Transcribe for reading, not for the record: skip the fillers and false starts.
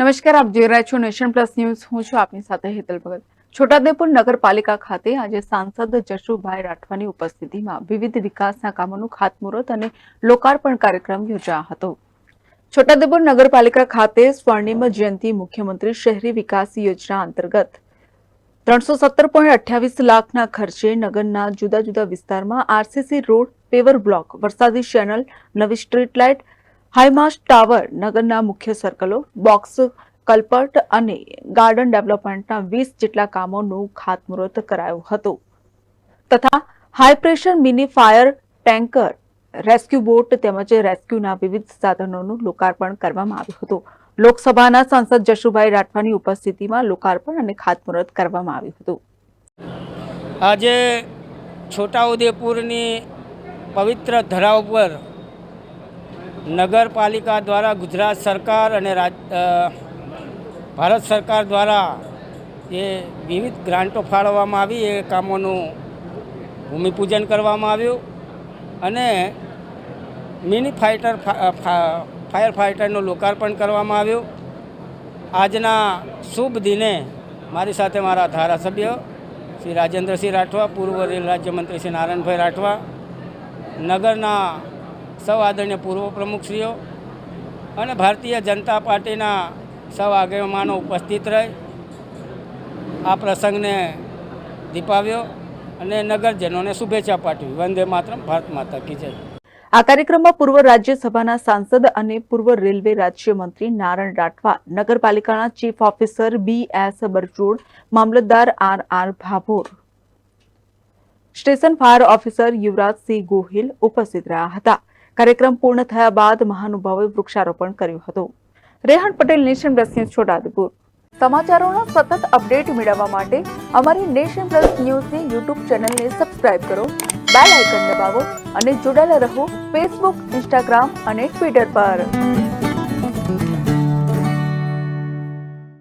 નમસ્કાર, આપ જોઈ રહ્યા છો નેશન પ્લસ ન્યૂઝ. હું છું આપની સાથે હેતલ ભગત. છોટાઉદેપુર નગરપાલિકા ખાતે આજે સાંસદ જશુભાઈ રાઠવાની ઉપસ્થિતિમાં વિવિધ વિકાસના કામોનું ખાતમુહૂર્ત અને લોકાર્પણ કાર્યક્રમ યોજાયો હતો. છોટાઉદેપુર નગરપાલિકા ખાતે સ્વર્ણિમ જયંતિ મુખ્યમંત્રી શહેરી વિકાસ યોજના અંતર્ગત 317.28 લાખના ખર્ચે નગરના જુદા જુદા વિસ્તારમાં આરસીસી રોડ, પેવર બ્લોક, વરસાદી ચેનલ, નવી સ્ટ્રીટ લાઇટ, હાઈમાસ્ટ ટાવર, નગરના મુખ્ય સર્કલો, બોક્સ કલ્પર્ટ અને ગાર્ડન ડેવલપમેન્ટના 20 જેટલા કામોનું ખાતમુહૂર્ત કરાયું હતું તથા high pressure mini fire tanker, rescue boat તેમજ રેસ્ક્યુના વિવિધ સાધનોનું લોકાર્પણ કરવામાં આવ્યું હતું. લોકસભાના સાંસદ જશુભાઈ રાઠવાની ઉપસ્થિતિમાં લોકાર્પણ અને ખાતમુહૂર્ત કરવામાં આવ્યું હતું. આજે છોટાઉદેપુરની પવિત્ર ધરા ઉપર નગરપાલિકા દ્વારા ગુજરાત સરકાર અને ભારત સરકાર દ્વારા એ વિવિધ ગ્રાન્ટો ફાળવવામાં આવી. એ કામોનું ભૂમિપૂજન કરવામાં આવ્યું અને મિની ફાયર ફાઇટરનું લોકાર્પણ કરવામાં આવ્યું. આજના શુભ દિને મારી સાથે મારા ધારાસભ્ય શ્રી રાજેન્દ્રસિંહ રાઠવા, પૂર્વ રેલ રાજ્યમંત્રી શ્રી નારાયણભાઈ રાઠવા, નગરના સૌ આદરણીય પૂર્વ પ્રમુખશ્રીઓ અને ભારતીય જનતા પાર્ટીના સૌ આગેવાનો ઉપસ્થિત રહી આ પ્રસંગને દીપાવ્યો અને નગરજનોને શુભેચ્છા પાઠવી. વંદે માતરમ, ભારત માતા કી જય. આ કાર્યક્રમમાં પૂર્વ રાજ્યસભાના સાંસદ અને પૂર્વ રેલવે રાજ્યમંત્રી નારાયણ રાઠવા, નગરપાલિકાના ચીફ ઓફિસર BS બરજોડ, મામલતદાર RR Bhabhor, station fire officer Yuvrajsinh Gohil ઉપસ્થિત રહ્યા હતા. કાર્યક્રમ પૂર્ણ થયા બાદ મહાનુભાવોએ વૃક્ષારોપણ કર્યું હતું. Rehan Patel, nation plus news, Chhota Udepur. સમાચારોના સતત અપડેટ મેળવવા માટે અમારી નેશન પ્લસ ન્યૂઝની યુટ્યુબ ચેનલને સબસ્ક્રાઇબ કરો, બેલ આઇકન દબાવો અને જોડાયેલા રહો ફેસબુક, ઇન્સ્ટાગ્રામ અને ટ્વિટર પર.